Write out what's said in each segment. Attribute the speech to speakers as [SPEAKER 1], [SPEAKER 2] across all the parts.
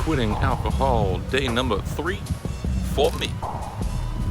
[SPEAKER 1] quitting alcohol, day number 3 for me.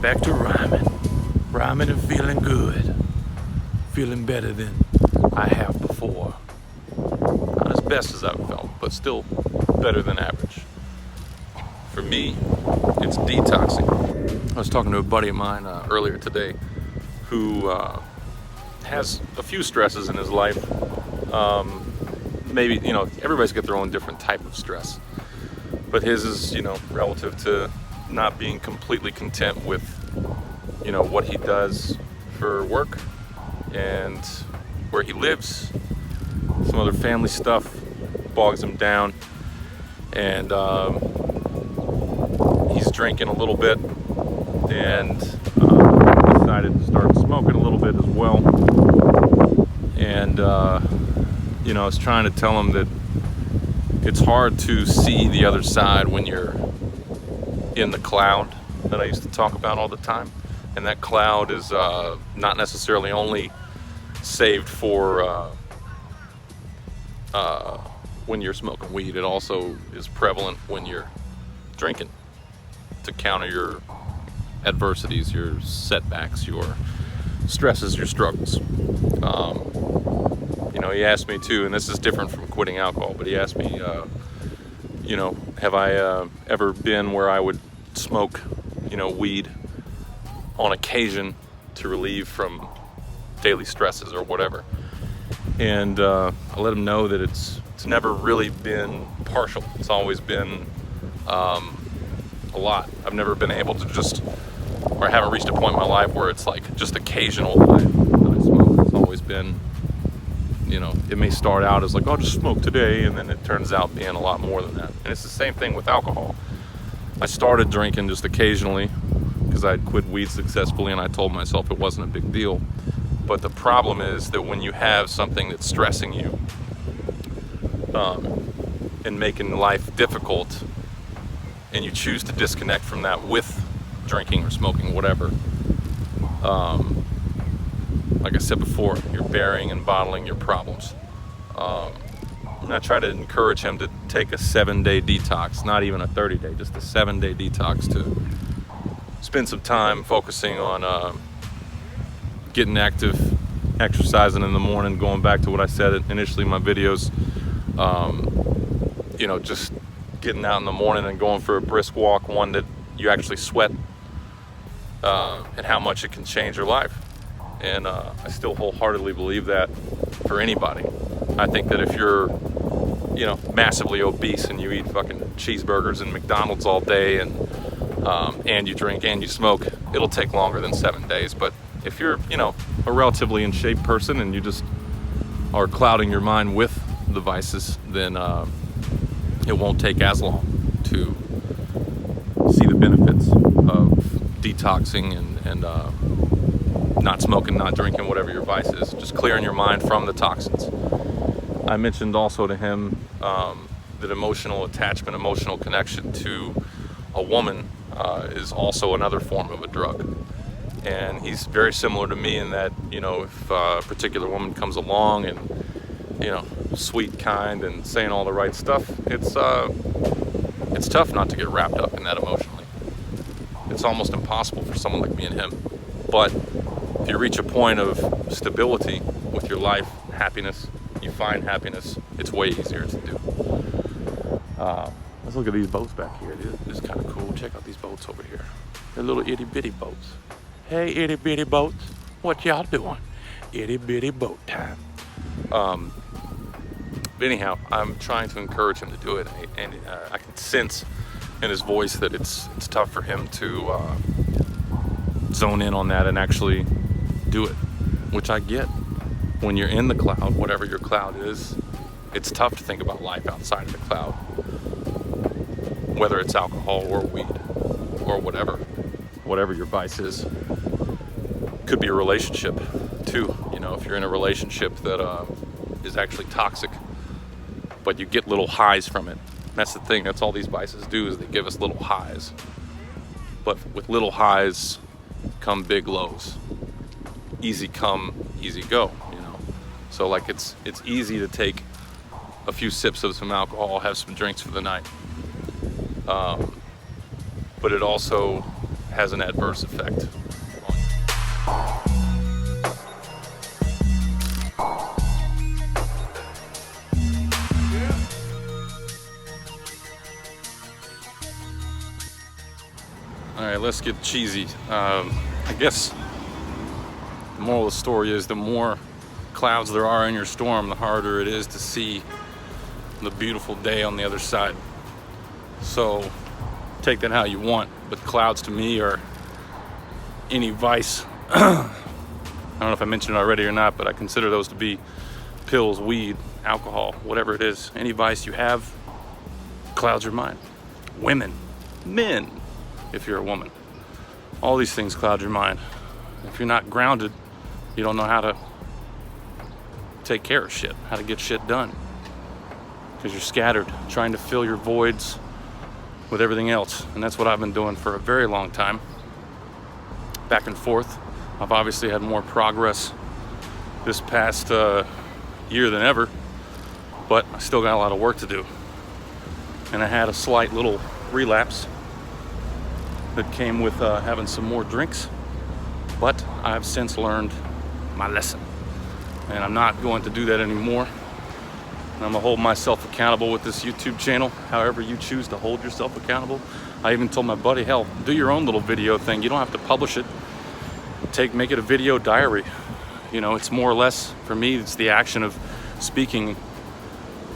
[SPEAKER 1] Back to rhyming and feeling good. Feeling better than I have before. Not as best as I've felt, but still better than average. For me, it's detoxing. I was talking to a buddy of mine earlier today who has a few stresses in his life. Maybe, everybody's got their own different type of stress. But his is, relative to not being completely content with, what he does for work and where he lives. Some other family stuff bogs him down. And he's drinking a little bit and decided to start smoking a little bit as well. And, I was trying to tell him that it's hard to see the other side when you're in the cloud that I used to talk about all the time. And that cloud is not necessarily only saved for when you're smoking weed. It also is prevalent when you're drinking to counter your adversities, your setbacks, your stresses, your struggles. He asked me too, and this is different from quitting alcohol, but he asked me, have I ever been where I would smoke, weed on occasion to relieve from daily stresses or whatever. And I let him know that it's never really been partial. It's always been a lot. I've never been able to I haven't reached a point in my life where it's like just occasional that I smoke. It's always been, it may start out as like, oh, just smoke today, and then it turns out being a lot more than that. And it's the same thing with alcohol. I started drinking just occasionally because I had quit weed successfully, and I told myself it wasn't a big deal. But the problem is that when you have something that's stressing you and making life difficult, and you choose to disconnect from that with drinking or smoking, whatever, like I said before, you're burying and bottling your problems. And I try to encourage him to take a 7-day detox, not even a 30-day, just a 7-day detox, to spend some time focusing on getting active, exercising in the morning, going back to what I said initially in my videos, just getting out in the morning and going for a brisk walk, one that you actually sweat, and how much it can change your life. And I still wholeheartedly believe that for anybody. I think that if you're, massively obese and you eat fucking cheeseburgers and McDonald's all day and you drink and you smoke, it'll take longer than 7 days. But if you're, a relatively in shape person and you just are clouding your mind with the vices, then it won't take as long to see the benefits of detoxing and not smoking, not drinking, whatever your vice is, just clearing your mind from the toxins. I mentioned also to him that emotional attachment, emotional connection to a woman is also another form of a drug. And he's very similar to me in that, if a particular woman comes along and, sweet, kind, and saying all the right stuff, it's tough not to get wrapped up in that emotionally. It's almost impossible for someone like me and him. But if you reach a point of stability with your life, happiness, you find happiness, it's way easier to do. Let's look at these boats back here. This is kind of cool. Check out these boats over here. They're little itty bitty boats. Hey, itty bitty boats, what y'all doing? Itty bitty boat time. But anyhow, I'm trying to encourage him to do it, and I can sense in his voice that it's tough for him to zone in on that and actually do it, which I get. When you're in the cloud, whatever your cloud is, it's tough to think about life outside of the cloud, whether it's alcohol or weed or whatever your vice is. Could be a relationship too. If you're in a relationship that is actually toxic, but you get little highs from it. That's the thing. That's all these vices do, is they give us little highs. But with little highs come big lows. Easy come, easy go. So like it's easy to take a few sips of some alcohol, have some drinks for the night. but it also has an adverse effect. All right, let's get cheesy. I guess the moral of the story is the more clouds there are in your storm, the harder it is to see the beautiful day on the other side. So take that how you want, but clouds to me are any vice. I don't know if I mentioned it already or not, but I consider those to be pills, weed, alcohol, whatever it is. Any vice you have clouds your mind. Women, men, if you're a woman, all these things cloud your mind. If you're not grounded, you don't know how to take care of shit, how to get shit done, because you're scattered trying to fill your voids with everything else. And that's what I've been doing for a very long time, back and forth. I've obviously had more progress this past year than ever, but I still got a lot of work to do. And I had a slight little relapse that came with having some more drinks, but I've since learned my lesson, and I'm not going to do that anymore. And I'm gonna hold myself accountable with this YouTube channel, however you choose to hold yourself accountable. I even told my buddy, hell, do your own little video thing. You don't have to publish it. Make it a video diary. You know, it's more or less, for me, it's the action of speaking,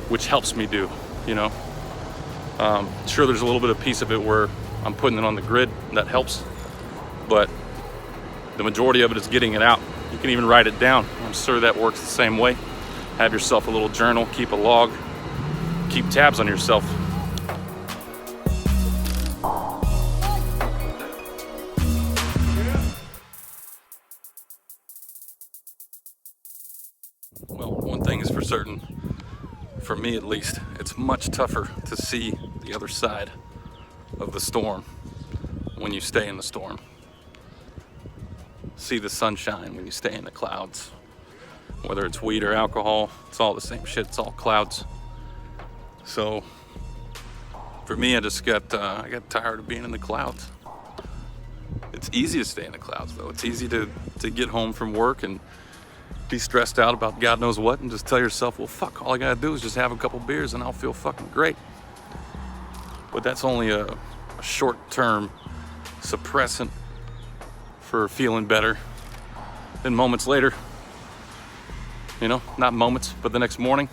[SPEAKER 1] which helps me do, you know. Sure, there's a little bit of piece of it where I'm putting it on the grid, that helps, but the majority of it is getting it out. You can even write it down. I'm sure that works the same way. Have yourself a little journal, keep a log, keep tabs on yourself. Well, one thing is for certain, for me at least, it's much tougher to see the other side of the storm when you stay in the storm. See the sunshine when you stay in the clouds. Whether it's weed or alcohol, it's all the same shit, it's all clouds. So for me, I got tired of being in the clouds. It's easy to stay in the clouds though. It's easy to get home from work and be stressed out about God knows what and just tell yourself, well fuck, all I gotta do is just have a couple beers and I'll feel fucking great. But that's only a short-term suppressant for feeling better. Then moments later, you know, not moments, but the next morning,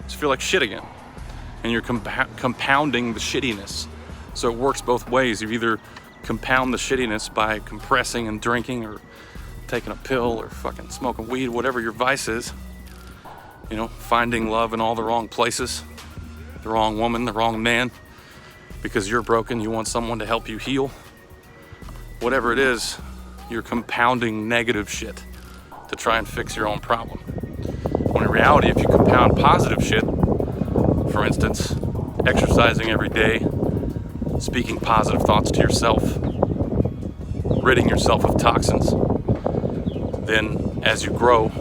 [SPEAKER 1] just feel like shit again. And you're compounding the shittiness. So it works both ways. You either compound the shittiness by compressing and drinking or taking a pill or fucking smoking weed, whatever your vice is. You know, finding love in all the wrong places, the wrong woman, the wrong man, because you're broken, you want someone to help you heal. Whatever it is, you're compounding negative shit to try and fix your own problem. When in reality, if you compound positive shit, for instance, exercising every day, speaking positive thoughts to yourself, ridding yourself of toxins, then as you grow,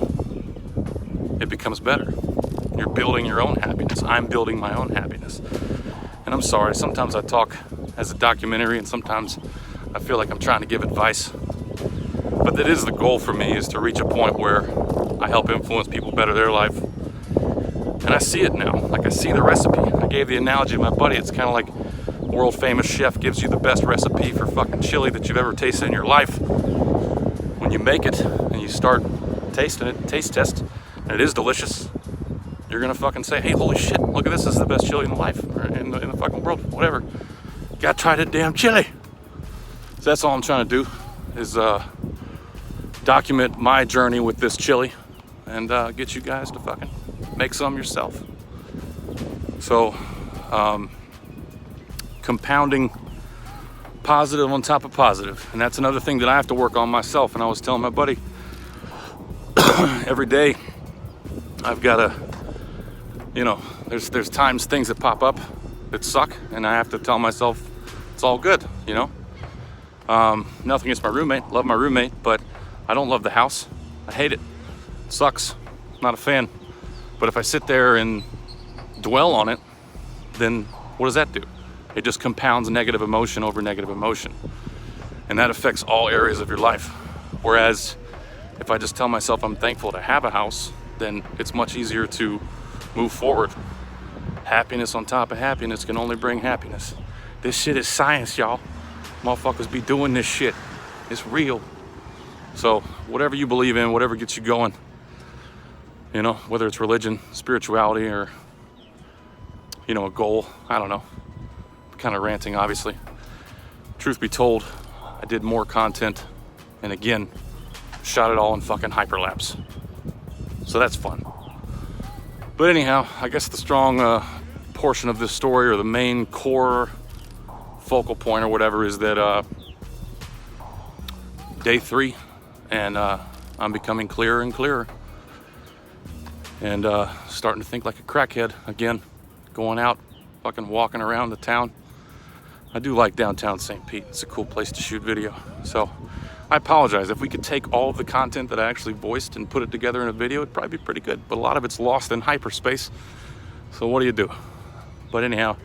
[SPEAKER 1] it becomes better. You're building your own happiness. I'm building my own happiness. And I'm sorry, sometimes I talk as a documentary and sometimes I feel like I'm trying to give advice. But that is the goal for me, is to reach a point where I help influence people better their life. And I see it now, like I see the recipe. I gave the analogy to my buddy, it's kind of like a world famous chef gives you the best recipe for fucking chili that you've ever tasted in your life. When you make it and you start tasting it, taste test, and it is delicious, you're gonna fucking say, hey, holy shit, look at this is the best chili in the life, or in the fucking world, whatever. Gotta try that damn chili. So that's all I'm trying to do, is document my journey with this chili and get you guys to fucking make some yourself. So compounding positive on top of positive, and that's another thing that I have to work on myself. And I was telling my buddy, every day I've got to, you know, there's times things that pop up that suck, and I have to tell myself it's all good, you know. Nothing against my roommate, love my roommate, but I don't love the house. I hate it. It sucks. Not a fan. But if I sit there and dwell on it, then what does that do? It just compounds negative emotion over negative emotion. And that affects all areas of your life. Whereas if I just tell myself I'm thankful to have a house, then it's much easier to move forward. Happiness on top of happiness can only bring happiness. This shit is science, y'all. Motherfuckers be doing this shit. It's real. So whatever you believe in, whatever gets you going, you know, whether it's religion, spirituality, or, you know, a goal, I don't know. I'm kind of ranting, obviously. Truth be told, I did more content, and again, shot it all in fucking hyperlapse. So that's fun. But anyhow, I guess the strong portion of this story, or the main core focal point or whatever, is that day 3, and I'm becoming clearer and clearer, and starting to think like a crackhead again, going out, fucking walking around the town. I do like downtown St. Pete. It's a cool place to shoot video. So I apologize. If we could take all of the content that I actually voiced and put it together in a video, it'd probably be pretty good. But a lot of it's lost in hyperspace. So what do you do? But anyhow,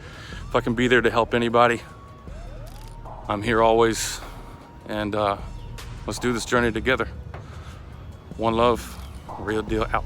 [SPEAKER 1] if I can be there to help anybody, I'm here always. And let's do this journey together. One love, Real Deal out.